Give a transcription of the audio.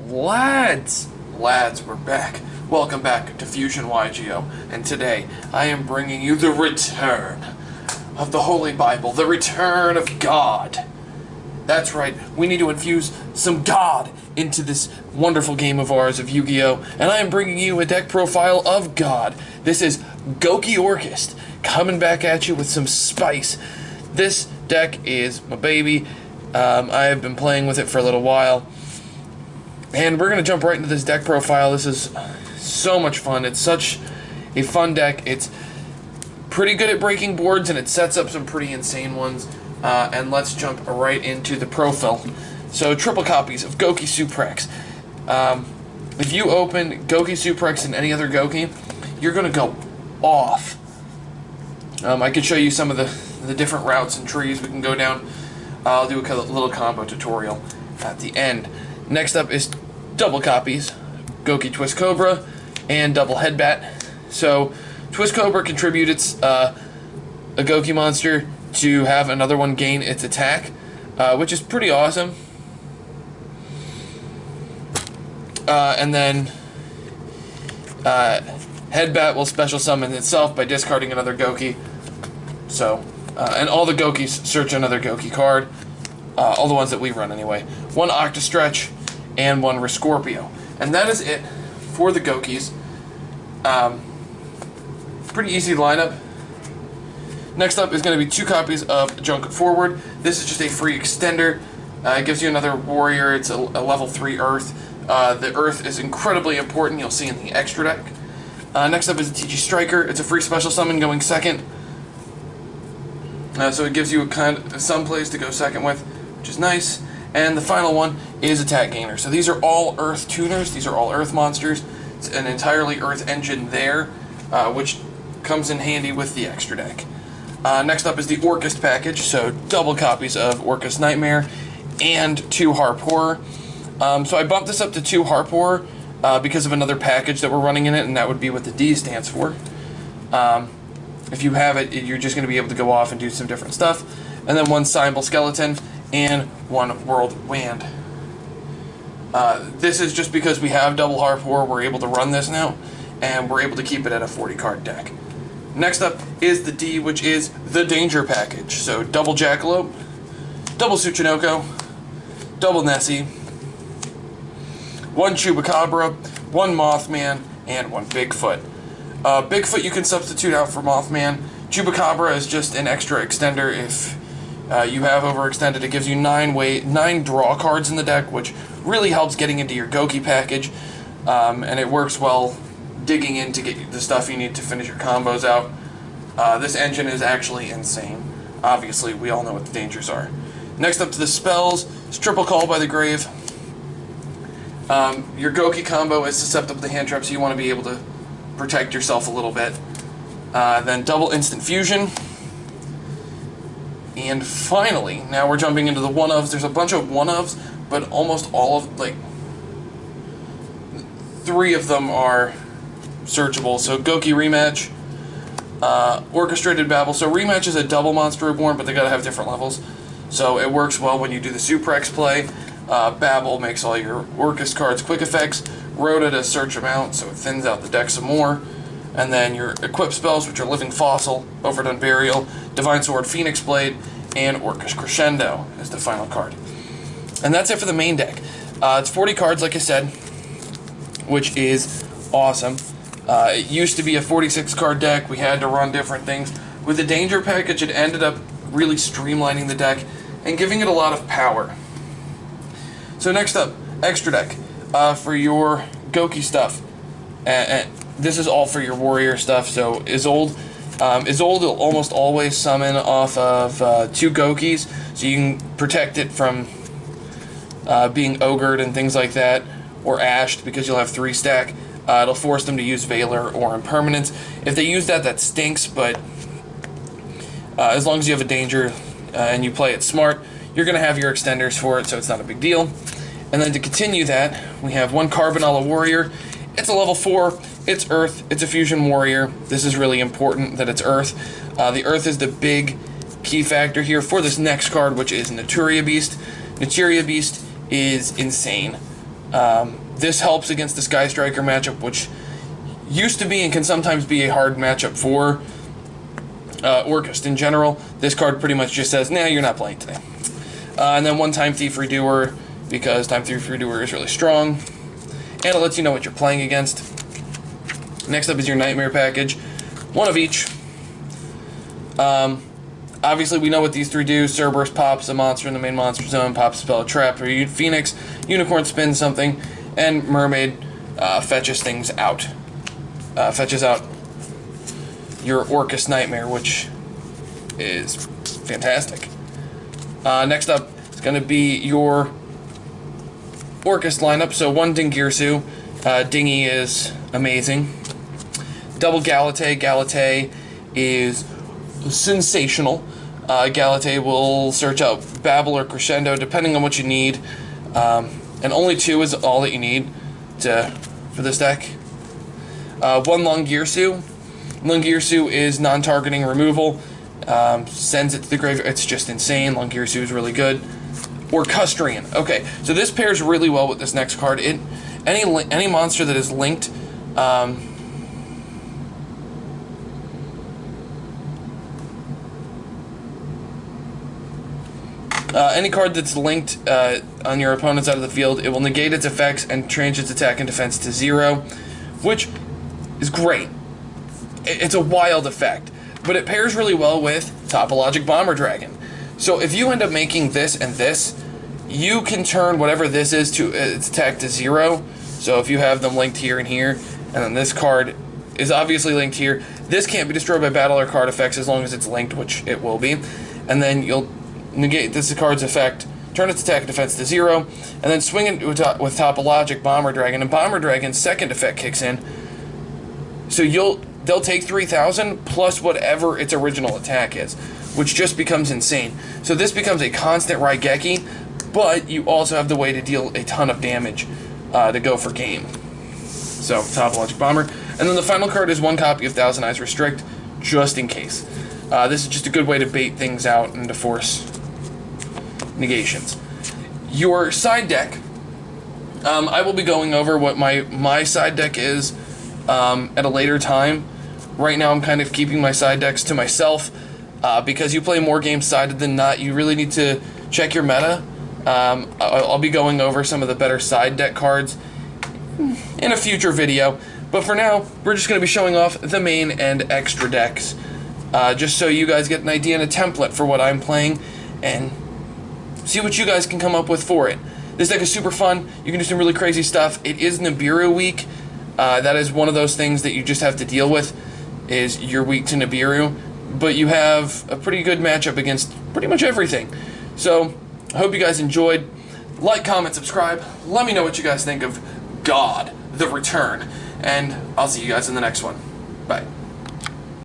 Lads, we're back. Welcome back to Fusion YGO, and today I am bringing you the return of the Holy Bible, the return of God. That's right, we need to infuse some God into this wonderful game of ours of Yu-Gi-Oh! And I am bringing you a deck profile of God. This is Gouki Orcust, coming back at you with some spice. This deck is my baby. I have been playing with it for a little while. And we're going to jump right into this deck profile. This is so much fun. It's such a fun deck. It's pretty good at breaking boards, and it sets up some pretty insane ones. And let's jump right into the profile. So, triple copies of Gouki Suprex. If you open Gouki Suprex and any other Gouki, you're going to go off. I could show you some of the different routes and trees we can go down. I'll do a little combo tutorial at the end. Next up is double copies, Gouki Twist Cobra and double Headbat. So, Twist Cobra contributes a Gouki monster to have another one gain its attack, which is pretty awesome. And then Headbat will special summon itself by discarding another Gouki. So, and all the Goukis search another Gouki card. All the ones that we run anyway. One Octastretch and one Rescorpio. And that is it for the Goukis. Pretty easy lineup. Next up is going to be 2 copies of Junk Forward. This is just a free extender. It gives you another warrior. It's a level 3 Earth. The Earth is incredibly important. You'll see in the extra deck. Next up is a TG Striker. It's a free special summon going second. So it gives you some place to go second with, which is nice. And the final one is Attack Gainer. So these are all Earth tuners. These are all Earth monsters. It's an entirely Earth engine there, which comes in handy with the extra deck. Next up is the Orcust package. So double copies of Orcust Nightmare and 2 Harp Horror. So I bumped this up to 2 Harp Horror because of another package that we're running in it, and that would be what the D stands for. If you have it, you're just going to be able to go off and do some different stuff. And then 1 Symbol Skeleton and 1 Whirlwind. This is just because we have double Harp Horror, we're able to run this now, and we're able to keep it at a 40-card deck. Next up is the D, which is the Danger package. So double Jackalope, double Tsuchinoko, double Nessie, 1 Chupacabra, 1 Mothman, and 1 Bigfoot. Bigfoot you can substitute out for Mothman. Chupacabra is just an extra extender if you have overextended. It gives you 9 draw cards in the deck, which really helps getting into your Gouki package, and it works well digging in to get the stuff you need to finish your combos out. This engine is actually insane. Obviously, we all know what the dangers are. Next up to the spells is Triple Call by the Grave. Your Gouki combo is susceptible to hand traps, so you want to be able to protect yourself a little bit. Then double Instant Fusion. And finally, now we're jumping into the one-ofs. There's a bunch of one-ofs, but almost all of, 3 of them are searchable. So Gouki Rematch, Orchestrated Babel. So Rematch is a double Monster Reborn, but they gotta have different levels. So it works well when you do the Suprex play. Babel makes all your Orcust cards quick effects. Rhoda does search them out, so it thins out the deck some more. And then your equip spells, which are Living Fossil, Overdone Burial, Divine Sword, Phoenix Blade, and Orcust Crescendo is the final card. And that's it for the main deck. It's 40 cards, like I said, which is awesome. It used to be a 46-card deck. We had to run different things. With the Danger package, it ended up really streamlining the deck and giving it a lot of power. So next up, extra deck for your Gouki stuff. This is all for your warrior stuff. So Isolde will almost always summon off of 2 Goukis, so you can protect it from being ogred and things like that, or ashed because you'll have 3 stack. It'll force them to use Valor or Impermanence. If they use that, that stinks, but as long as you have a Danger and you play it smart, you're going to have your extenders for it, so it's not a big deal. And then to continue that, we have 1 Carbonella Warrior. It's a level 4, it's Earth, it's a Fusion Warrior. This is really important that it's Earth. The Earth is the big key factor here for this next card, which is Naturia Beast. Naturia Beast is insane. This helps against the Sky Striker matchup, which used to be and can sometimes be a hard matchup for Orcust in general. This card pretty much just says, nah, you're not playing today. And then one Time Thief Redoer, because Time Thief Redoer is really strong. And it lets you know what you're playing against. Next up is your Nightmare package. One of each. Obviously, we know what these three do. Cerberus pops a monster in the main monster zone, pops a spell, a trap, or Phoenix. Unicorn spins something, and Mermaid fetches things out. Fetches out your Orcust Nightmare, which is fantastic. Next up is going to be your Orcust lineup. So one Dingirsu. Dingy is amazing. Double Galate. Galate is sensational. Galate will search out Babel or Crescendo depending on what you need. And only 2 is all that you need for this deck. One Longirsu. Longirsu is non-targeting removal. Sends it to the graveyard. It's just insane. Longirsu is really good. Orcustrian. Okay, so this pairs really well with this next card. Any monster that is linked. Any card that's linked on your opponent's side of the field, it will negate its effects and change its attack and defense to 0, which is great. It's a wild effect, but it pairs really well with Topologic Bomber Dragon. So if you end up making this and this, you can turn whatever this is to its attack to 0. So if you have them linked here and here, and then this card is obviously linked here, this can't be destroyed by battle or card effects as long as it's linked, which it will be. And then you'll negate this card's effect, turn its attack and defense to 0, and then swing it with Topologic Bomber Dragon, and Bomber Dragon's second effect kicks in. So they'll take 3,000 plus whatever its original attack is, which just becomes insane. So this becomes a constant Raigeki, but you also have the way to deal a ton of damage to go for game. So Topologic Bomber. And then the final card is one copy of Thousand Eyes Restrict, just in case. This is just a good way to bait things out and to force negations. Your side deck, I will be going over what my side deck is at a later time. Right now I'm kind of keeping my side decks to myself because you play more games sided than not. You really need to check your meta. I'll be going over some of the better side deck cards in a future video, but for now we're just going to be showing off the main and extra decks just so you guys get an idea and a template for what I'm playing and see what you guys can come up with for it. This deck is super fun. You can do some really crazy stuff. It is Nibiru week. That is one of those things that you just have to deal with, is you're weak to Nibiru, but you have a pretty good matchup against pretty much everything. So I hope you guys enjoyed. Like, comment, subscribe. Let me know what you guys think of God, The Return, and I'll see you guys in the next one. Bye.